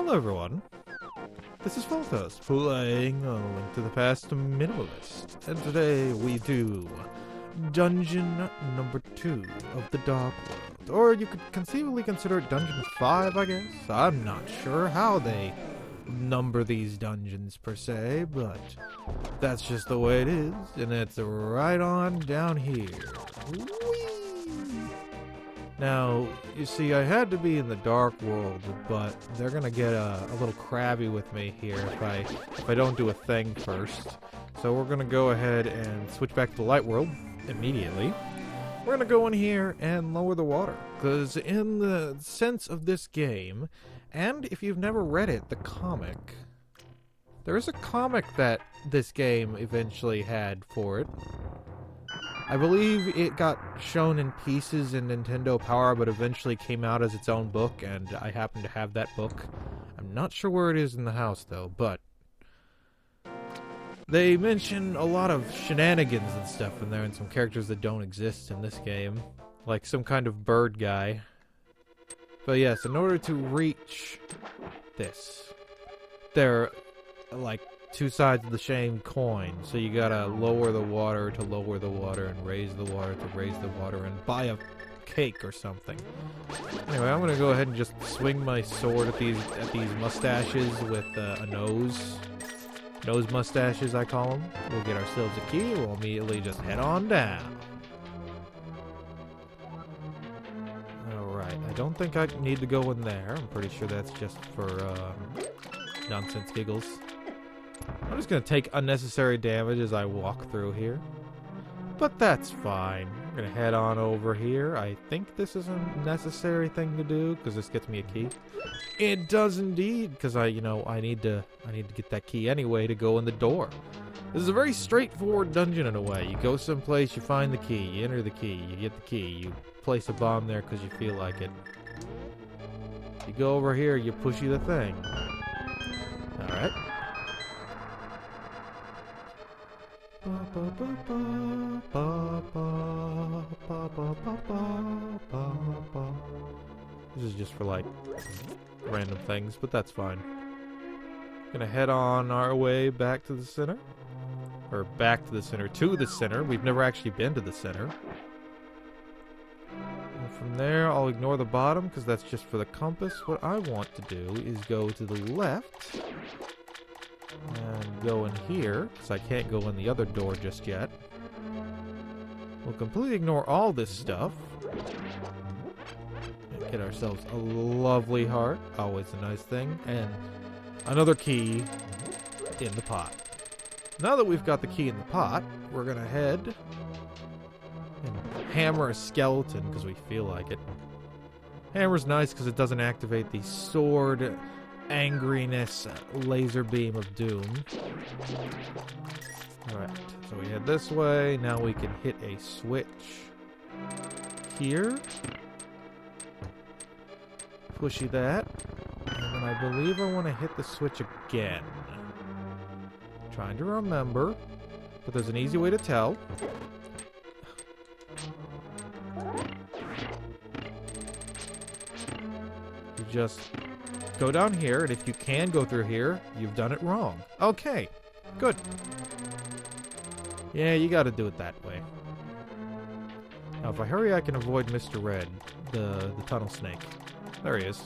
Hello everyone, this is Pholtos, playing A Link to the Past Minimalist, and today we do Dungeon number 2 of the Dark World, or you could conceivably consider it Dungeon 5, I guess. I'm not sure how they number these dungeons per se, but that's just the way it is, and it's right on down here. Whee! Now, you see, I had to be in the Dark World, but they're gonna get a little crabby with me here if I don't do a thing first. So we're gonna go ahead and switch back to the Light World immediately. We're gonna go in here and lower the water, because in the sense of this game, and if you've never read it, the comic, there is a comic that this game eventually had for it. I believe it got shown in pieces in Nintendo Power, but eventually came out as its own book, and I happen to have that book. I'm not sure where it is in the house, though, but they mention a lot of shenanigans and stuff in there, and some characters that don't exist in this game, like some kind of bird guy. But yes, in order to reach this, they're like two sides of the same coin, so you gotta lower the water to lower the water and raise the water to raise the water and buy a cake or something. Anyway, I'm gonna go ahead and just swing my sword at these mustaches with a nose mustaches, I call them. We'll get ourselves a key. We'll immediately just head on down. Alright, I don't think I need to go in there. I'm pretty sure that's just for nonsense giggles. I'm just going to take unnecessary damage as I walk through here. But that's fine. I'm going to head on over here. I think this is a necessary thing to do, because this gets me a key. It does indeed, because I need to get that key anyway to go in the door. This is a very straightforward dungeon in a way. You go someplace, you find the key, you enter the key, you get the key, you place a bomb there because you feel like it. You go over here, you pushy the thing. Alright. This is just for like random things, but that's fine. Gonna head on our way back to the center. Or back to the center, to the center. We've never actually been to the center. And from there, I'll ignore the bottom because that's just for the compass. What I want to do is go to the left and go in here, because I can't go in the other door just yet. We'll completely ignore all this stuff. And get ourselves a lovely heart, always a nice thing, and another key in the pot. Now that we've got the key in the pot, we're gonna head and hammer a skeleton, because we feel like it. Hammer's nice because it doesn't activate the sword angriness laser beam of doom. Alright, so we head this way. Now we can hit a switch here. Pushy that. And then I believe I want to hit the switch again. Trying to remember, but there's an easy way to tell. You just go down here, and if you can go through here, you've done it wrong. Okay, good. Yeah, you gotta do it that way. Now, if I hurry, I can avoid Mr. Red, the tunnel snake. There he is.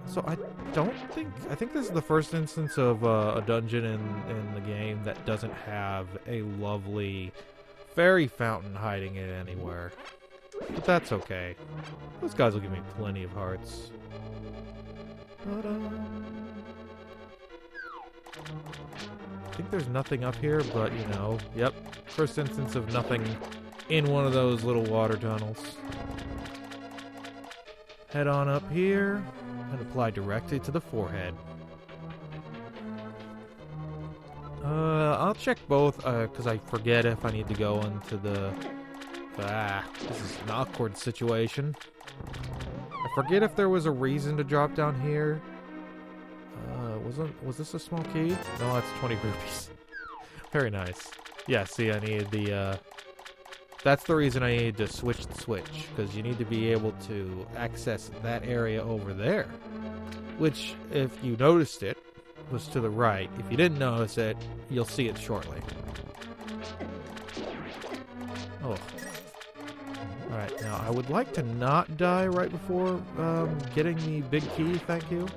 So I think this is the first instance of a dungeon in the game that doesn't have a lovely fairy fountain hiding it anywhere. But that's okay. Those guys will give me plenty of hearts. I think there's nothing up here, but yep. First instance of nothing in one of those little water tunnels. Head on up here and apply directly to the forehead. I'll check both, because I forget if I need to go into the... this is an awkward situation. I forget if there was a reason to drop down here. Was this a small key? No, that's 20 rupees. Very nice. Yeah, see, I needed the That's the reason I need to switch the switch, because you need to be able to access that area over there. Which, if you noticed it, was to the right. If you didn't notice it, you'll see it shortly. Oh. Alright, now I would like to not die right before getting the big key, thank you.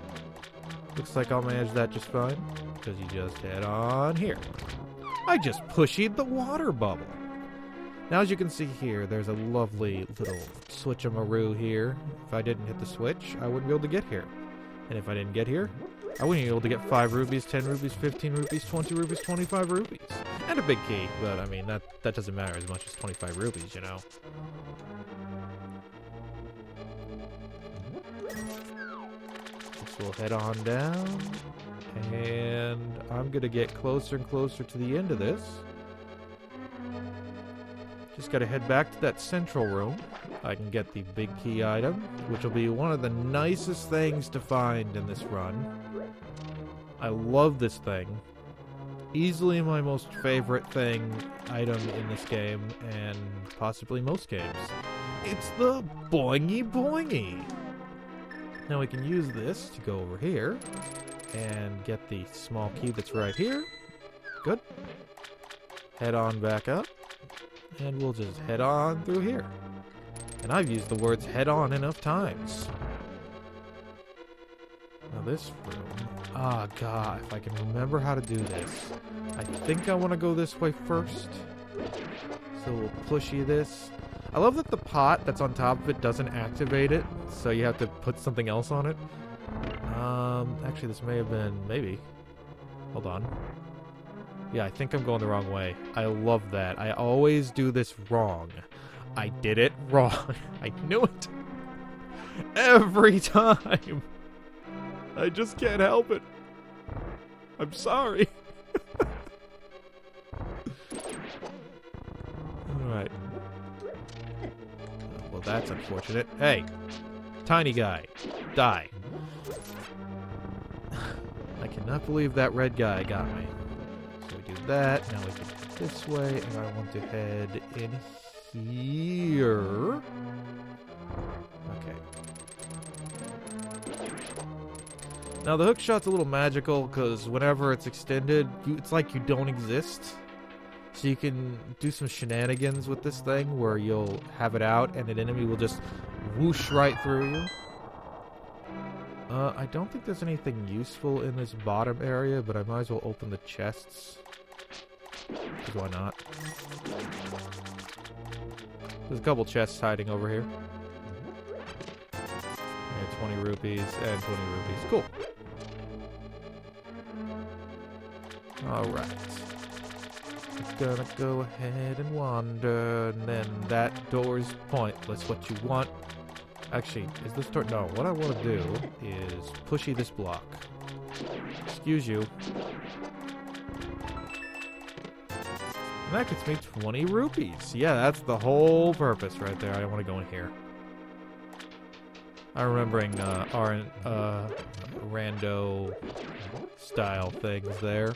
Looks like I'll manage that just fine, because you just head on here. I just pushied the water bubble. Now, as you can see here, there's a lovely little switch-a-maroo here. If I didn't hit the switch, I wouldn't be able to get here. And if I didn't get here, I wouldn't be able to get 5 rupees, 10 rupees, 15 rupees, 20 rupees, 25 rupees. And a big key, but I mean, that doesn't matter as much as 25 rupees, you know. So we'll head on down, and I'm gonna get closer and closer to the end of this. Just gotta head back to that central room. I can get the big key item, which will be one of the nicest things to find in this run. I love this thing. Easily my most favorite item in this game, and possibly most games. It's the Boingy Boingy! Now we can use this to go over here and get the small key that's right here. Good. Head on back up, and we'll just head on through here. And I've used the words head on enough times. Now this room, god, if I can remember how to do this. I think I want to go this way first. So we'll pushy this. I love that the pot that's on top of it doesn't activate it, so you have to put something else on it. Actually this may have been, maybe. Hold on. Yeah, I think I'm going the wrong way. I love that. I always do this wrong. I did it wrong. I knew it. Every time. I just can't help it. I'm sorry. Alright. Well, that's unfortunate. Hey. Tiny guy. Die. I cannot believe that red guy got me. So we do that. Now we go this way, and I want to head in here. Okay. Now the hook shot's a little magical because whenever it's extended, it's like you don't exist. So you can do some shenanigans with this thing where you'll have it out and an enemy will just whoosh right through you. I don't think there's anything useful in this bottom area, but I might as well open the chests. Because why not? There's a couple chests hiding over here. Yeah, 20 rupees and 20 rupees. Cool. Alright. Gonna go ahead and wander, and then that door's pointless. What you want... Actually, is this door... No, what I want to do is pushy this block. Excuse you. And that gets me 20 rupees. Yeah, that's the whole purpose right there. I don't want to go in here. I'm remembering our rando style things there.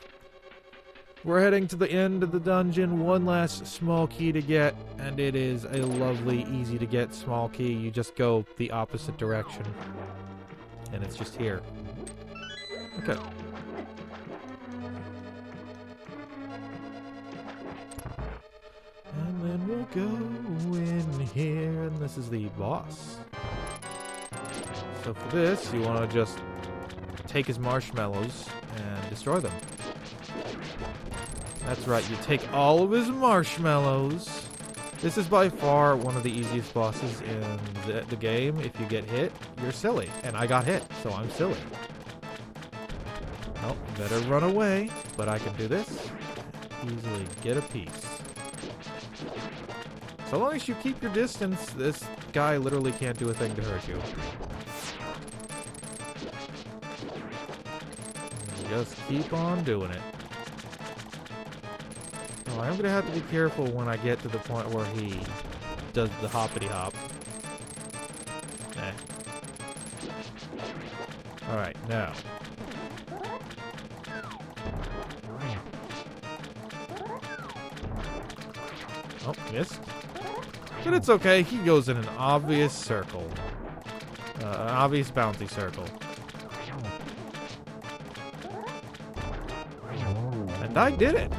We're heading to the end of the dungeon. One last small key to get, and it is a lovely, easy to get small key. You just go the opposite direction, and it's just here. Okay. And then we'll go in here, and this is the boss. So for this, you want to just take his marshmallows and destroy them. That's right, you take all of his marshmallows. This is by far one of the easiest bosses in the game. If you get hit, you're silly. And I got hit, so I'm silly. Well, better run away, but I can do this. Easily get a piece. So long as you keep your distance, this guy literally can't do a thing to hurt you. Just keep on doing it. Oh, I'm gonna have to be careful when I get to the point where he does the hoppity hop. Alright, now. Oh, missed. But it's okay, he goes in an obvious circle. An obvious bouncy circle. And I did it!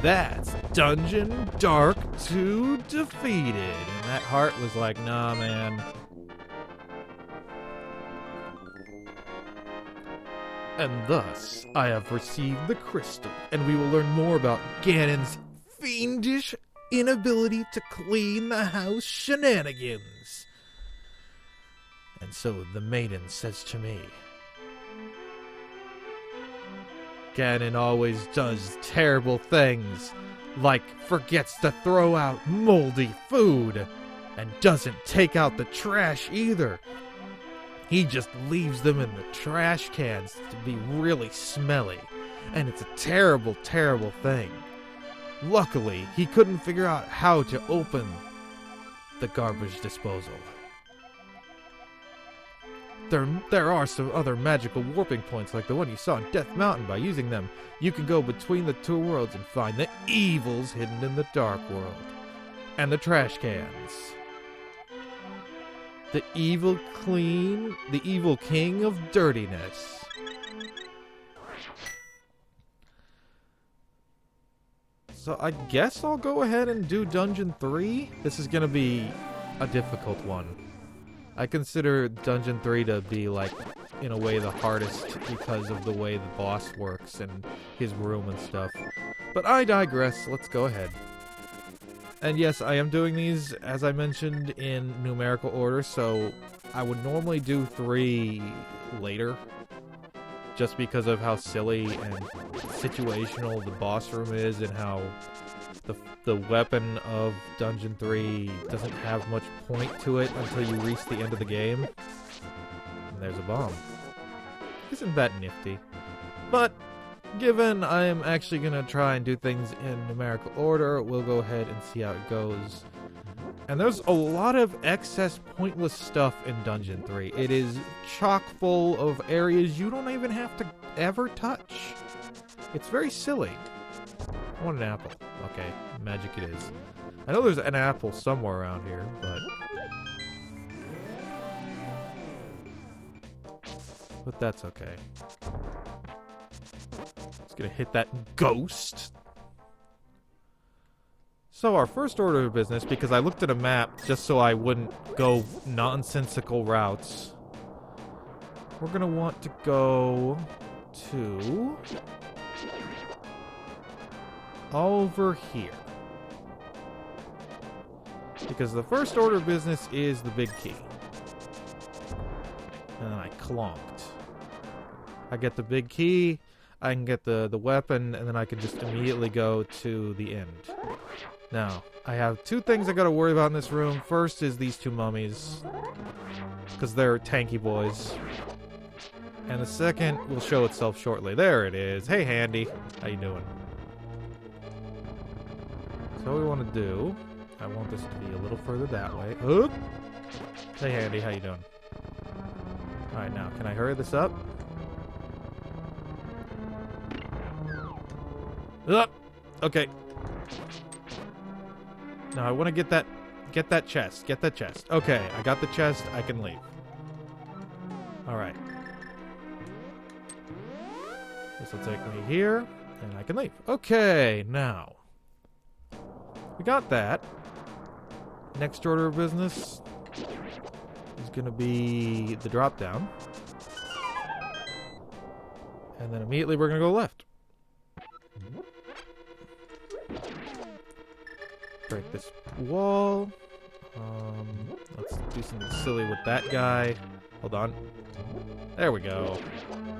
That's Dungeon Dark 2 defeated. And that heart was like, nah, man. And thus, I have received the crystal, and we will learn more about Ganon's fiendish inability to clean the house shenanigans. And so the maiden says to me, Ganon always does terrible things, like forgets to throw out moldy food, and doesn't take out the trash either. He just leaves them in the trash cans to be really smelly, and it's a terrible, terrible thing. Luckily, he couldn't figure out how to open the garbage disposal. There are some other magical warping points like the one you saw in Death Mountain. By using them, you can go between the two worlds and find the evils hidden in the Dark World. And the trash cans. The evil king of dirtiness. So I guess I'll go ahead and do Dungeon 3. This is going to be a difficult one. I consider Dungeon 3 to be, like, in a way the hardest because of the way the boss works and his room and stuff. But I digress. Let's go ahead. And yes, I am doing these, as I mentioned, in numerical order, so I would normally do 3 later, just because of how silly and situational the boss room is, and how the weapon of Dungeon 3 doesn't have much point to it until you reach the end of the game. And there's a bomb. Isn't that nifty? But given I am actually going to try and do things in numerical order, we'll go ahead and see how it goes. And there's a lot of excess pointless stuff in Dungeon 3. It is chock full of areas you don't even have to ever touch. It's very silly. I want an apple. Okay, magic it is. I know there's an apple somewhere around here, but that's okay. Just gonna hit that ghost. So our first order of business, because I looked at a map just so I wouldn't go nonsensical routes, we're gonna want to go to over here. Because the first order of business is the big key. And then I clonked. I get the big key, I can get the weapon, and then I can just immediately go to the end. Now, I have 2 things I gotta worry about in this room. First is these 2 mummies, because they're tanky boys. And the second will show itself shortly. There it is. Hey, Handy. How you doing? So what we want to do, I want this to be a little further that way. Oop! Hey, Handy. How you doing? Alright, now, can I hurry this up? Okay. Now I want to get that chest. Get that chest. Okay, I got the chest. I can leave. Alright. This will take me here, and I can leave. Okay, now. We got that. Next order of business is going to be the drop down. And then immediately we're going to go left. Break this wall. Let's do something silly with that guy. Hold on. There we go.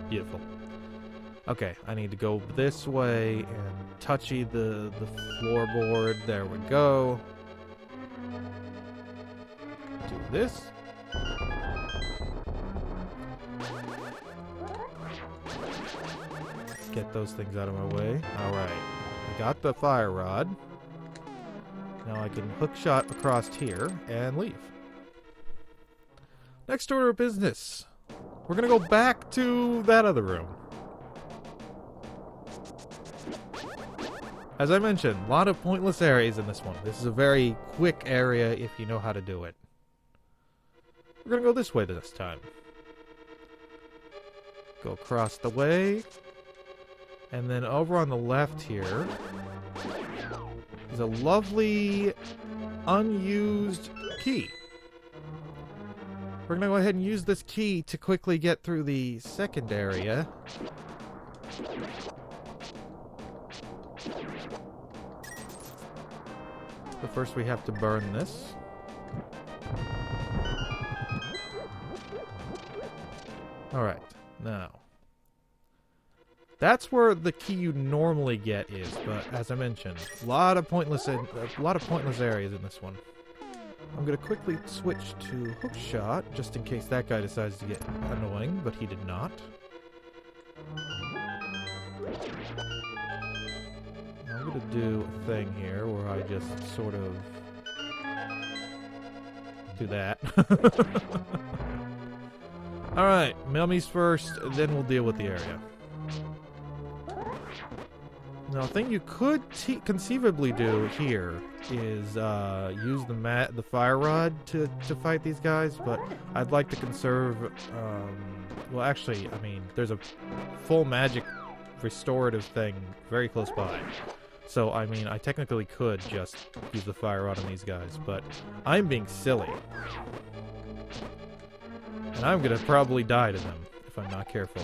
Beautiful. Okay, I need to go this way and touchy the floorboard. There we go. Do this. Get those things out of my way. Alright. I got the fire rod. Now I can hook shot across here and leave. Next order of business. We're gonna go back to that other room. As I mentioned, a lot of pointless areas in this one. This is a very quick area if you know how to do it. We're gonna go this way this time. Go across the way. And then over on the left here is a lovely unused key. We're gonna go ahead and use this key to quickly get through the second area. But first we have to burn this. Alright, now. That's where the key you normally get is, but as I mentioned, a lot of pointless areas in this one. I'm gonna quickly switch to hook shot, just in case that guy decides to get annoying, but he did not. I'm gonna do a thing here where I just sort of do that. Alright, mummies first, then we'll deal with the area. Now, a thing you could conceivably do here is use the fire rod to fight these guys, but I'd like to conserve. Well, actually, I mean, there's a full magic restorative thing very close by, so I mean, I technically could just use the fire rod on these guys, but I'm being silly, and I'm gonna probably die to them if I'm not careful.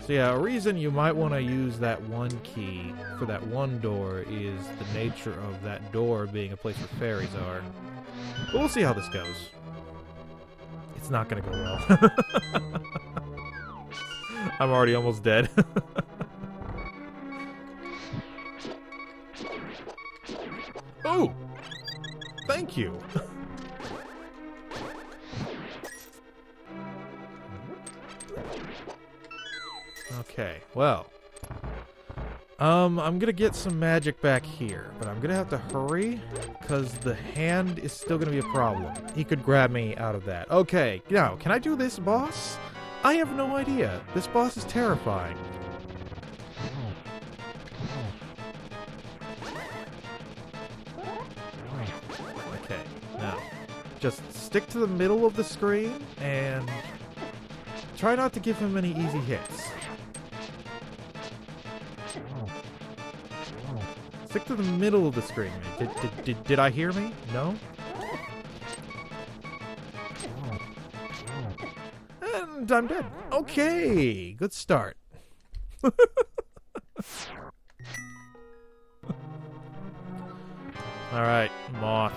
So yeah, a reason you might want to use that one key for that one door is the nature of that door being a place where fairies are. But we'll see how this goes. It's not going to go well. I'm already almost dead. Oh! Thank you! Okay, well, I'm gonna get some magic back here, but I'm gonna have to hurry, because the hand is still gonna be a problem. He could grab me out of that. Okay, now, can I do this, boss? I have no idea. This boss is terrifying. Okay, now, just stick to the middle of the screen, and try not to give him any easy hits. Stick to the middle of the screen. Did I hear me? No? And I'm dead. Okay, good start. Alright, moth.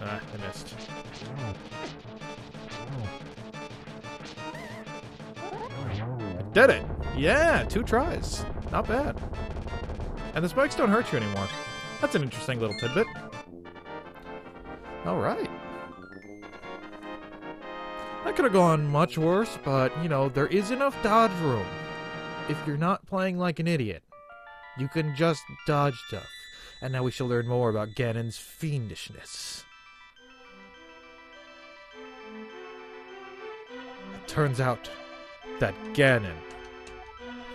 Ah, I missed. I did it! Yeah, 2 tries. Not bad. And the spikes don't hurt you anymore. That's an interesting little tidbit. Alright. That could have gone much worse, but, you know, there is enough dodge room. If you're not playing like an idiot, you can just dodge stuff. And now we shall learn more about Ganon's fiendishness. It turns out that Ganon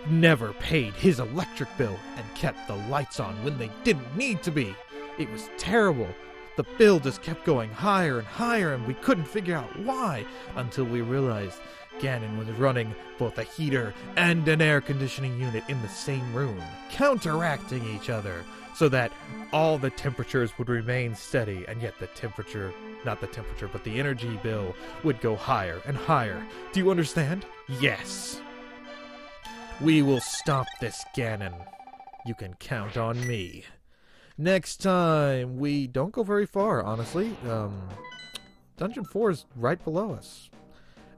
never paid his electric bill and kept the lights on when they didn't need to be. It was terrible. The bill just kept going higher and higher, and we couldn't figure out why until we realized Ganon was running both a heater and an air conditioning unit in the same room, counteracting each other, so that all the temperatures would remain steady, and yet the temperature, not the temperature, but the energy bill would go higher and higher. Do you understand? Yes. We will stop this, Ganon. You can count on me. Next time, we don't go very far, honestly. Dungeon 4 is right below us.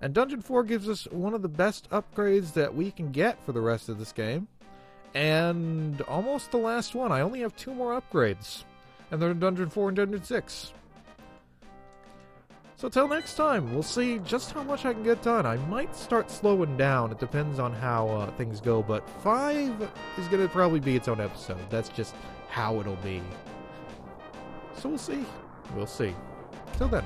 And Dungeon 4 gives us one of the best upgrades that we can get for the rest of this game. And almost the last one. I only have 2 more upgrades. And they're in Dungeon 4 and Dungeon 6. So till next time, we'll see just how much I can get done. I might start slowing down. It depends on how things go, but 5 is going to probably be its own episode. That's just how it'll be. So we'll see. We'll see. Till then.